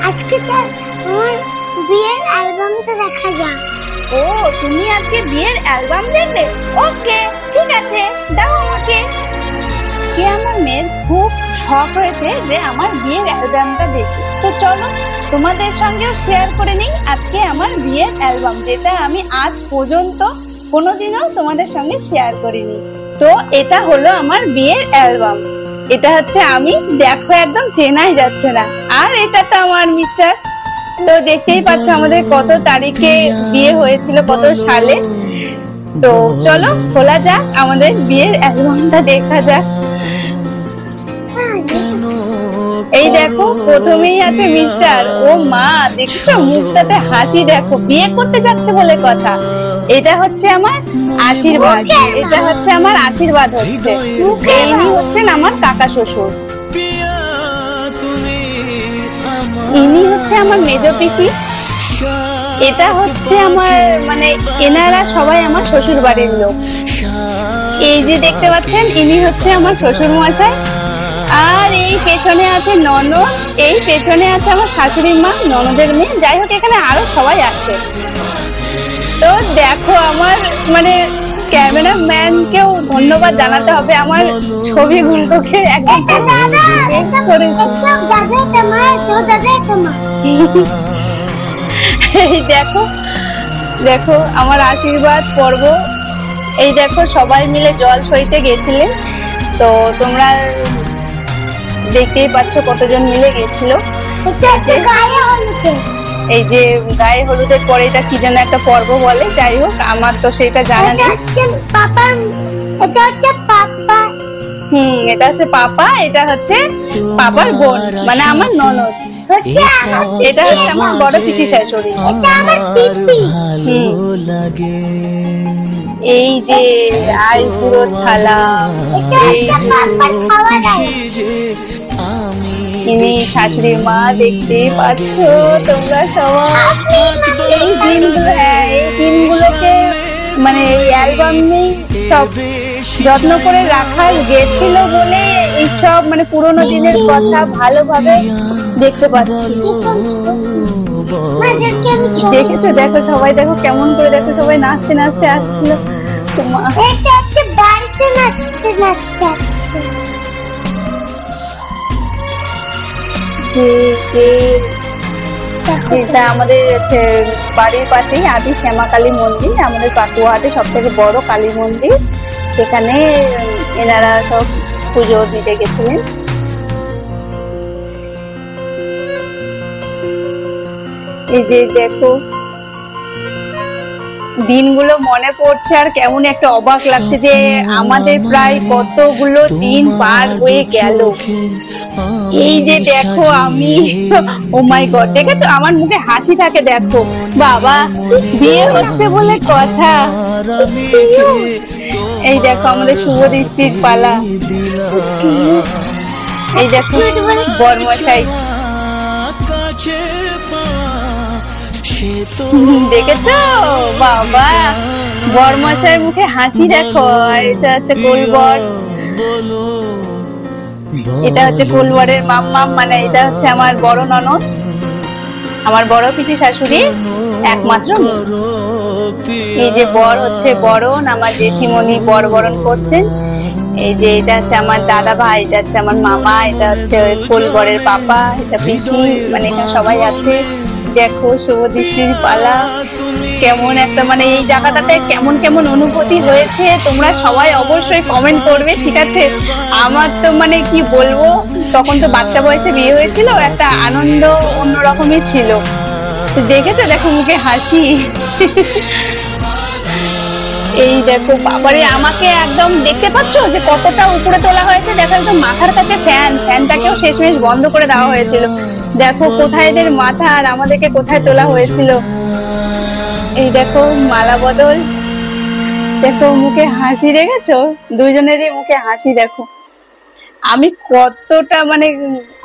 আজকে তো আমার বিয়ের অ্যালবামটা দেখা যাক। ও, তুমি আজকে বিয়ের অ্যালবাম দেখবে? ওকে, ঠিক আছে, দাও আমাকে। আজকে আমার মেয়ের খুব শখ হয়েছে যে আমার বিয়ের অ্যালবামটা দেখি। তো চলো তোমাদের সঙ্গেও শেয়ার করে নিই আজকে আমার বিয়ের অ্যালবাম, যেটা আমি আজ পর্যন্ত কোনোদিনও তোমাদের সঙ্গে শেয়ার করিনি। তো এটা হলো আমার বিয়ের অ্যালবাম। এটা হচ্ছে আমি, দেখো একদম চেনাই যাচ্ছে না। আর এটা তো আমার মিস্টার। তো দেখতেই পাচ্ছ আমাদের কত তারিখে বিয়ে হয়েছিল, কত সালে। তো চলো খোলা যাক, আমাদের বিয়ের অ্যালবামটা দেখা যাক। এই দেখো প্রথমেই আছে মিস্টার। ও মা, দেখছো মুখটাতে হাসি, দেখো বিয়ে করতে যাচ্ছে বলে কথা। এটা হচ্ছে আমার আশীর্বাদ, এটা হচ্ছে আমার আশীর্বাদ হচ্ছে। ইনি হচ্ছেন আমার কাকা শ্বশুর, ইনি হচ্ছে আমার মেজো পিসি। এটা হচ্ছে আমার মানে এনারা সবাই আমার শ্বশুর বাড়ির লোক। এই যে দেখতে পাচ্ছেন ইনি হচ্ছে আমার শ্বশুর মশাই। আর এই পেছনে আছে ননদ, এই পেছনে আছে আমার শাশুড়ি মা, ননদের মেয়ে। যাই হোক এখানে আরো সবাই আছে। তো দেখো আমার মানে ক্যামেরাম্যানকেও ধন্যবাদ জানাতে হবে, আমার ছবিগুলোকে একদম এই দেখো, দেখো আমার আশীর্বাদ পর্ব। এই দেখো সবাই মিলে জল সইতে গেছিলেন। তো তোমরা দেখতেই পাচ্ছ কতজন মিলে গেছিল। এই যে গায়ে হলুদের পরে এটা কি যেন একটা পর্ব বলে, যাই হোক আমার তো সেটা জানা নেই। এটা হচ্ছে পাপা, এটা হচ্ছে পাপার বোন মানে আমার ননদ। এটা হচ্ছে আমার বড় পিসি শাশুড়ি। এই যে আর পুরো থালা, ইনি শাশুড়ি মা, দেখতেই পাচ্ছ তোমরা সবাই। এই দিনগুলো, হ্যাঁ এই দিনগুলোকে মানে এই অ্যালবামে সব যত্ন করে রাখা গেছিল বলে এইসব মানে পুরোনো দিনের কথা ভালোভাবে দেখতে পাচ্ছি। দেখেছো, দেখো সবাই, দেখো কেমন করে, দেখো সবাই নাচতে নাচতে আসছিল। এটা আমাদের বাড়ির পাশেই আদি শ্যামা কালী মন্দির, আমাদের পাকুয়াহাটে সব থেকে বড় কালী মন্দির। সেখানে এনারা সব পুজো দিতে গেছিলেন। এই যে দেখো দিনগুলো মনে পড়ছে আর কেমন একটা অবাক লাগছে যে আমাদের প্রায় কতগুলো দিন পার হয়ে গেল। এই যে দেখো আমি, ও মাই গড, দেখেছো আমার মুখে হাসি থাকে, দেখো বাবা বিয়ে হচ্ছে বলে কথা। এই দেখো আমাদের শুভ দৃষ্টির পালা। এই দেখো বরমশাই, দেখেছো বাবা বরমশাইয়ের মুখে হাসি দেখো। আর এটা হচ্ছে কোলবর, এটা হচ্ছে কোলবরের মাম্মা, মানে এটা হচ্ছে আমার বড় ননদ, আমার বড় পিসি শাশুড়ি একমাত্র মেয়ে। এই যে বর হচ্ছে বরণ, আমার জেঠিমণি বর বরণ করছেন। এই যে এটা হচ্ছে আমার দাদা ভাই, এটা হচ্ছে আমার মামা, এটা হচ্ছে কোলবরের পাপা, এটা পিসি, মানে এখানে সবাই আছে। দেখো শুভ দৃষ্টির পালা, কেমন একটা মানে এই জায়গাটাতে কেমন কেমন অনুভূতি হয়েছে তোমরা সবাই অবশ্যই কমেন্ট করবে, ঠিক আছে? আমার তো মানে কি বলবো, তখন তো বাচ্চা বয়সে বিয়ে হয়েছিল, একটা আনন্দ অন্যরকমই ছিল। দেখেছো, দেখো মুখে হাসি। এই দেখো বাবারে, আমাকে একদম দেখতে পাচ্ছ যে কতটা উপরে তোলা হয়েছে, দেখো একদম মাথার কাছে ফ্যানটাকেও শেষমেশ বন্ধ করে দেওয়া হয়েছিল। দেখো কোথায় এদের মাথা আর আমাদেরকে কোথায় তোলা হয়েছিল। এই দেখো মালা বদল, দেখো মুখে হাসি, দেখেছো দুইজনেরই মুখে হাসি। দেখো আমি কতটা মানে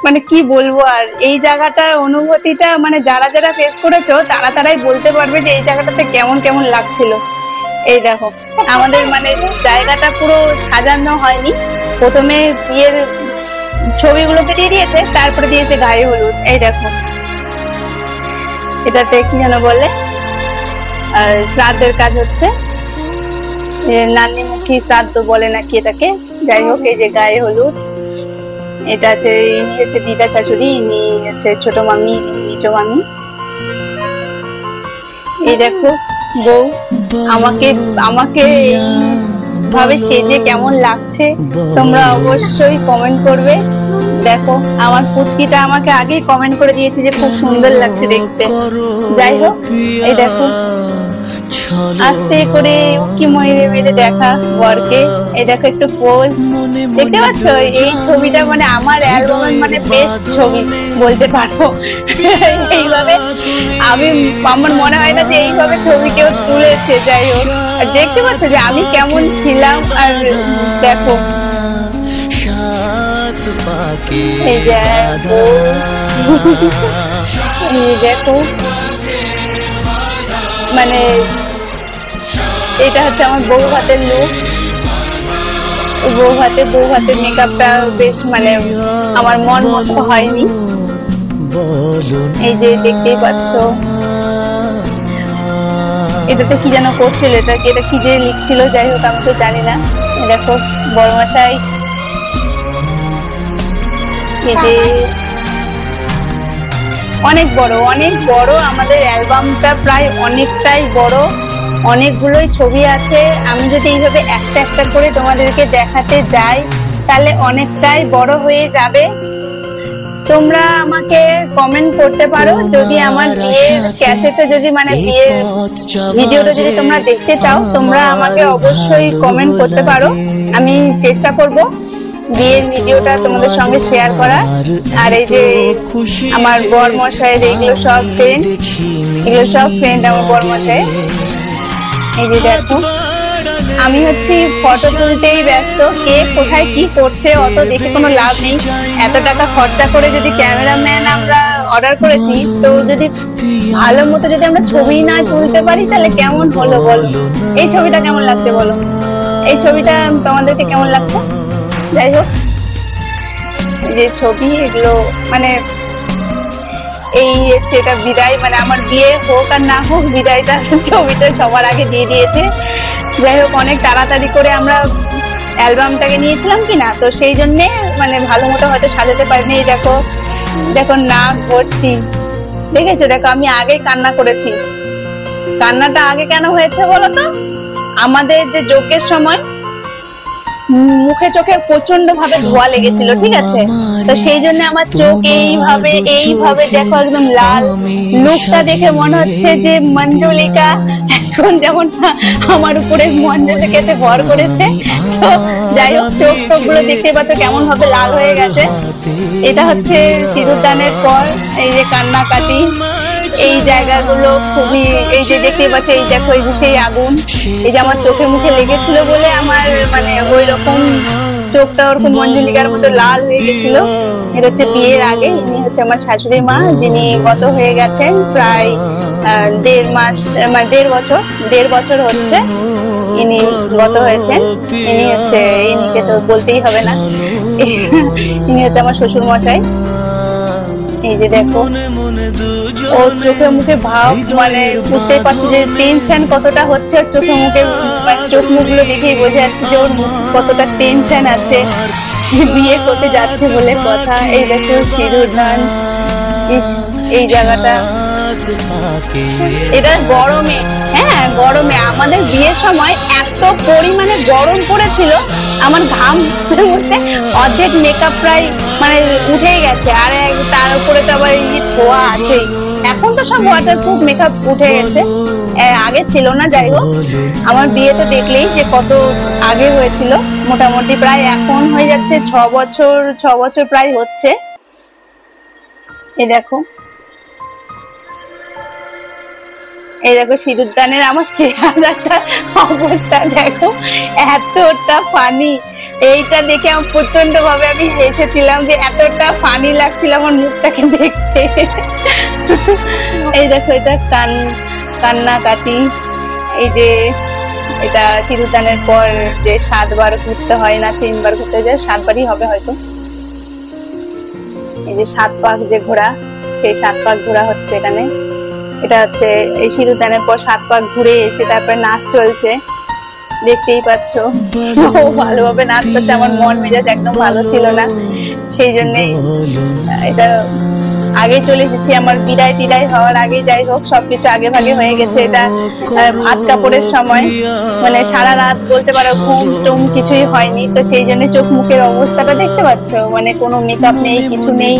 মানে কি বলবো, আর এই জায়গাটার অনুভূতিটা মানে যারা যারা ফেস করেছো তারাই বলতে পারবে যে এই জায়গাটাতে কেমন কেমন লাগছিল। এই দেখো আমাদের মানে জায়গাটা পুরো সাজানো হয়নি, প্রথমে বিয়ের ছবিগুলোকে দিয়ে দিয়েছে, তারপরে দিয়েছে গায়ে হলুদ। এই দেখো এটাতে কি যেন বলে, আর শ্রাদ্ধের কাজ হচ্ছে, নান্নিমুখী শ্রাদ্ধ বলে নাকি এটাকে। যাই হোক, এই যে গায়ে হলুদ, এটা হচ্ছে ইনি হচ্ছে দিদা শাশুড়ি, ইনি হচ্ছে ছোট মামি, নিজ মামি। এই দেখো বউ আমাকে আমাকে ভাবে সেজে কেমন লাগছে তোমরা অবশ্যই কমেন্ট করবে। দেখো আমার পুচকিটা আমাকে আগেই কমেন্ট করে দিয়েছে যে খুব সুন্দর লাগছে দেখতে। যাই হোক, এই দেখো আস্তে করে উকি ময়ূরে মেরে দেখা বরকে। এই দেখো একটু পোজ দেখতে পাচ্ছ, এই ছবিটা মানে আমার অ্যালবামের মানে বেস্ট ছবি বলতে পারো। এইভাবে আমার মনে হয় না যে এইভাবে ছবি কেউ তুলেছে। যাই হোক, দেখতে পাচ্ছ যে আমি কেমন ছিলাম। আর দেখো এই দেখো মানে এটা হচ্ছে আমার বউ ভাতের লুক। বউ ভাতের মেকআপটা বেশ মানে আমার মন মতো হয়নি। এই যে দেখতেই পাচ্ছ, এটাতে কি যেন করছিল, এটা কি যে লিখছিল, যাই হোক আমি তো জানি না। দেখো বড়মশাই, এই যে অনেক বড় আমাদের অ্যালবামটা, প্রায় অনেকটাই বড়, অনেকগুলোই ছবি আছে। আমি যদি এইভাবে একটা একটা করে তোমাদেরকে দেখাতে যাই তাহলে অনেকটাই বড় হয়ে যাবে। তোমরা আমাকে কমেন্ট করতে পারো যদি আমার বিয়ের ক্যাসেটে যদি মানে বিয়ের ভিডিওটা যদি তোমরা দেখতে চাও, তোমরা আমাকে অবশ্যই কমেন্ট করতে পারো। আমি চেষ্টা করব বিয়ের ভিডিওটা তোমাদের সঙ্গে শেয়ার করার। আর এই যে আমার বরমশাইয়ের এগুলো সব ফ্রেন্ড আমার বরমশাই। এই যে দেখো আমি হচ্ছি ফটো তুলতেই ব্যস্ত, কে কোথায় কি করছে অত দেখে কোনো লাভ নেই। এত টাকা খরচা করে যদি ক্যামেরাম্যান আমরা অর্ডার করেছি, তো যদি ভালো মতো যদি আমরা ছবি না তুলতে পারি তাহলে কেমন হলো বলো। এই ছবিটা কেমন লাগছে বলো, এই ছবিটা তোমাদেরকে কেমন লাগছে? যাই হোক, এই যে ছবি এগুলো মানে এই হচ্ছে এটা বিদায়, মানে আমার বিয়ে হোক আর না হোক বিদায়টা ছবিটা সবার আগে দিয়ে দিয়েছে। যাই হোক, অনেক তাড়াতাড়ি করে আমরা অ্যালবামটাকে নিয়েছিলাম কিনা, তো সেই জন্যে মানে ভালো মতো হয়তো সাজাতে পারিনি। দেখো দেখো নাক ভর্তি, দেখেছো? দেখো আমি আগে কান্না করেছি। কান্নাটা আগে কেন হয়েছে বলো তো, আমাদের যে যোগের সময় মুখে চোখে প্রচন্ড ভাবে ধোয়া লেগেছিল, ঠিক আছে? তো সেই জন্য আমার চোখ এইভাবে দেখো একদম লাল। লুকটা দেখে মনে হচ্ছে যে মঞ্জুলিকা এখন যেমন আমার উপরে মঞ্জুলিকাতে ভর করেছে। তো যাই হোক, চোখ গুলো দেখতে পাচ্ছ কেমন ভাবে লাল হয়ে গেছে। এটা হচ্ছে সিঁদুরদানের পর এই যে কান্নাকাটি, এই জায়গাগুলো খুবই, এই যে দেখতে পাচ্ছ, এই দেখো এই যে সেই আগুন, এই যে আমার চোখে মুখে লেগেছিল বলে আমার মানে ওই রকম চোখটা ওরকম মঞ্জুলিকার মতো লাল হয়ে গেছিল। এটা হচ্ছে বিয়ের আগে। ইনি হচ্ছে আমার শাশুড়ি মা, যিনি গত হয়ে গেছেন প্রায় 1.5 বছর হচ্ছে ইনি গত হয়েছেন। ইনি হচ্ছে, ইনিকে তো বলতেই হবে না, ইনি হচ্ছে আমার শ্বশুর মশাই। এই যে দেখো ওর চোখে মুখে ভাব, মানে বুঝতেই পারছো যে টেনশন কতটা হচ্ছে ওর চোখে মুখে, চোখ মুখগুলো দেখেই বোঝা যাচ্ছে যে ওর কতটা টেনশন আছে বিয়ে করতে যাচ্ছে বলে কথা। এই দেখো সিঁদুরদান, এই জায়গাটা এটা গরমে, হ্যাঁ গরমে আমাদের বিয়ের সময় এত পরিমাণে গরম পড়েছিল, আমার ঘাম মুছতে মুছতে অর্ধেক মেকআপ প্রায় মানে উঠেই গেছে। আর তার উপরে তো আবার এই ধোয়া আছেই। এখন তো সব ওয়াটারপ্রুফ মেকআপ উঠে গেছে, আগে ছিল না। যাই হোক, আমার বিয়ে তো দেখলেই যে কত আগে হয়েছিল, মোটামুটি প্রায় এখন হয়ে যাচ্ছে 6 বছর প্রায় হচ্ছে। এই দেখো, এই দেখো সিঁদুরদানের আমার চেহারাটা অবস্থা দেখো, এতটা ফানি। এইটা দেখে আমার প্রচন্ড ভাবে আমি হেসেছিলাম যে এতটা ফানি লাগছিল আমার মুখটাকে দেখতে। এই দেখো এটা কান্নাকাটি। এই যে এটা সিঁদুরদানের পর যে 7 বার ঘুরতে হয় না 3 বার ঘুরতে যায়, 7 বারই হবে হয়তো। এই যে 7 পাক যে ঘোড়া, সেই 7 পাক ঘোড়া হচ্ছে এখানে। এটা হচ্ছে এই সিঁদুরদানের পর 7 পাক ঘুরে এসে তারপরে নাচ চলছে, দেখতেই পাচ্ছ। ও ভালোভাবে নাচ করছে, আমার মন মেজাজ একদম ভালো ছিল না, সেই জন্যে এটা আগে চলে এসেছি। আমার বিদায় টিদায় হওয়ার আগে যাই হোক সবকিছু আগে ভাগে হয়ে গেছে। এটা ভাত কাপড়ের সময়, মানে সারা রাত বলতে পারো ঘুম টুম কিছুই হয়নি, তো সেই জন্য চোখ মুখের অবস্থাটা দেখতে পাচ্ছ, মানে কোনো মেকআপ নেই, কিছু নেই,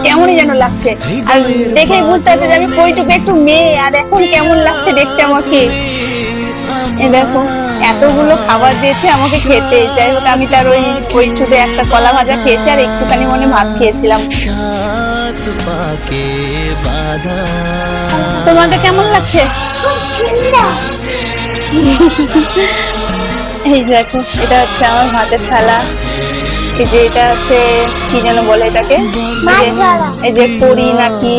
কেমনই যেন লাগছে। আর দেখেই বুঝতে পারছো যে আমি কইটুকু একটু মেয়ে, আর এখন কেমন লাগছে দেখতে আমাকে। দেখো এতগুলো খাবার দিয়েছে আমাকে খেতে, যাই হোক আমি তার ওই শুধু একটা কলা ভাজা খেয়েছি আর একটুখানি মনে ভাত খেয়েছিলাম। তোমাকে কেমন লাগছে? এই দেখো এটা হচ্ছে আমার ভাতের থালা, এই যে এটা হচ্ছে কি যেন বলে এটাকে, এই যে কড়ি নাকি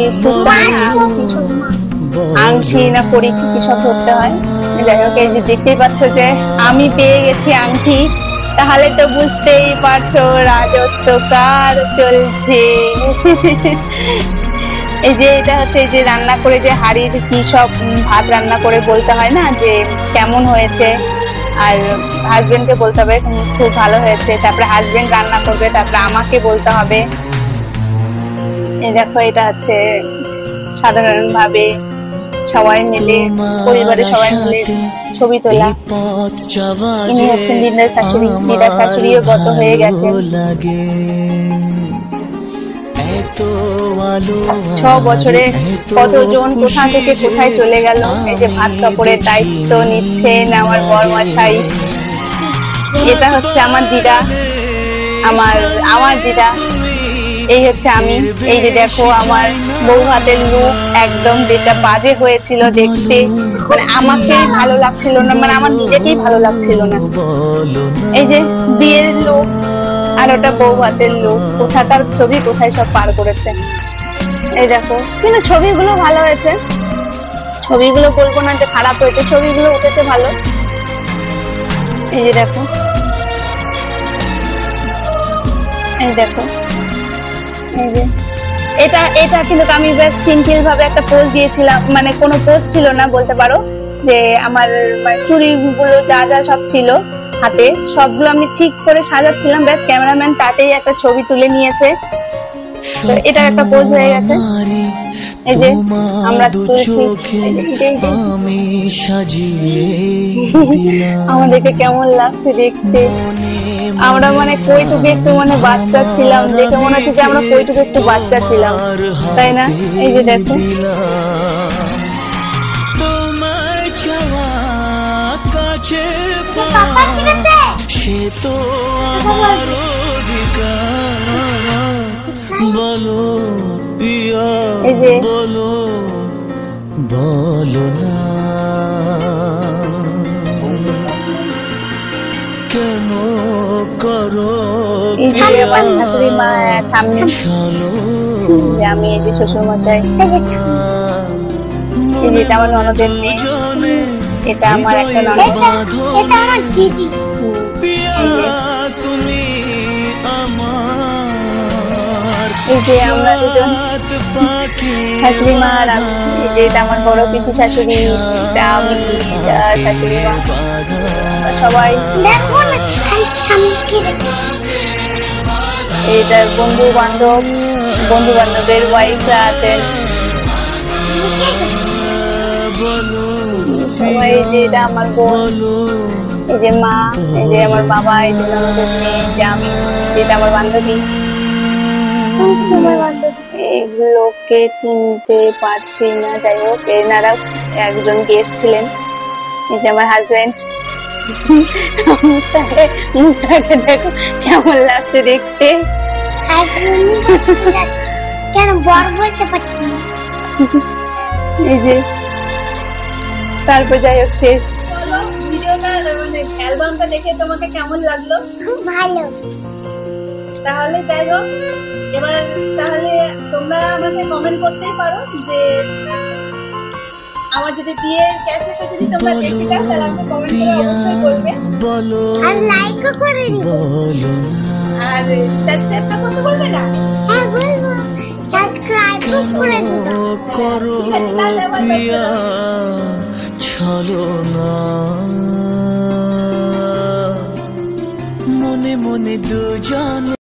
আংটি না কড়ি কি সব ধরতে হয়। যাই হোক এই যে দেখতেই পাচ্ছ যে আমি পেয়ে গেছি আংটি, তাহলে তো বুঝতেই পারছো রাজত্ব কার চলছে। এই যে এটা হচ্ছে এই যে রান্না করে যে হাড়ির কি সব ভাত রান্না করে বলতে হয় না যে কেমন হয়েছে, আর হাজবেন্ডকে বলতে হবে খুব ভালো হয়েছে, তারপরে হাজবেন্ড রান্না করবে, তারপরে আমাকে বলতে হবে। এই দেখো এটা হচ্ছে সাধারণভাবে সবাই মিলে, পরিবারের সবাই মিলে ছবি তোলা। ইনি হচ্ছেন দিদার শাশুড়ি, দিদার শাশুড়িও গত হয়ে গেছে। 6 বছরে কতজন কোথা থেকে কোথায় চলে গেল। এই যে ভাত কাপড়ের দায়িত্ব নিচ্ছেন আমার বড়মশাই। এটা হচ্ছে আমার দিদা, আমার দিদা। এই হচ্ছে আমি। এই যে দেখো আমার বউ ভাতের লুক একদম যেটা বাজে হয়েছিল দেখতে, মানে আমাকেই ভালো লাগছিল না, মানে আমার নিজেকেই ভালো লাগছিল না। এই যে বিয়ের লুক আর ওটা বউ ভাতের লুক, কোথাকার ছবি কোথায় সব পার করেছে। এই দেখো, কিন্তু ছবিগুলো ভালো হয়েছে, ছবিগুলো বলবো না যে খারাপ হয়েছে, ছবিগুলো উঠেছে ভালো। এই যে দেখো, এই দেখো, এই যে এটা কিন্তু আমি বেশ সিম্পল ভাবে একটা পোজ দিয়েছিলাম, মানে কোনো পোজ ছিল না বলতে পারো, যে আমার মানে চুড়িগুলো যা যা সব ছিল হাতে সবগুলো আমি ঠিক করে সাজাচ্ছিলাম, ব্যাস ক্যামেরাম্যান তাতেই একটা ছবি তুলে নিয়েছে, তো এটা একটা পোজ হয়ে গেছে। এই যে আমরা তুলছি, আমাদেরকে কেমন লাগছে দেখতে। আমরা মানে কইটুকু একটু মানে বাচ্চা ছিলাম, দেখে মনে হচ্ছে যে আমরা কইটুকু একটু বাচ্চা ছিলাম, তাই না? এই যে দেখো, সে তো আমার বলো পিয়া, বলো বলো না কেন করো। এই যে আমার শাশুড়ি মা সামনে, আমি এই যে শ্বশুর মশাই, এই যে এটা আমার ননদের মেয়ে, এটা আমার একটা ননদ, এটা আমার দিদি। তুমি আমার, এই যে আমরা দুজন শাশুড়ি মা আর আমি, এই যে এটা আমার বড় পিসি শাশুড়ি, এটা আমি, এটা শাশুড়ি মা, সবাই। দেখো না খালি এটা বন্ধু বান্ধবের ওয়াইফরা আছেন সবাই। এই যে এটা আমার বোন, এই যে মা, এই যে আমার বাবা, এই যে ননদের মেয়ে, যে আমি, যেটা আমার বান্ধবী। এগুলোকে চিনতে পারছি না, যাই হোক এনারা একজন গেস্ট ছিলেন। এই যে আমার হাজবেন্ড, মুখটাকে দেখো কেমন লাগছে দেখতে। কেন বড় বলতে পারছি না। এই যে তারপর যাই হোক শেষ। ভিডিওটা মানে অ্যালবামটা দেখে তোমাকে কেমন লাগলো? খুব ভালো। তাহলে যাই হোক, এবার তাহলে তোমরা আমাকে কমেন্ট করতেই পারো যে আমার যদি বিয়ের ক্যাসেটটা যদি তোমরা দেখতে চাও তাহলে আমাকে কমেন্ট করে অবশ্যই বলবে, আর লাইকও করে দিও, আর সাবস্ক্রাইবটা করতে বলবে না? হ্যাঁ বলবো, সাবস্ক্রাইব শেষ করে দিবা। করো পিয়া ছলনা মনে মনে দুজন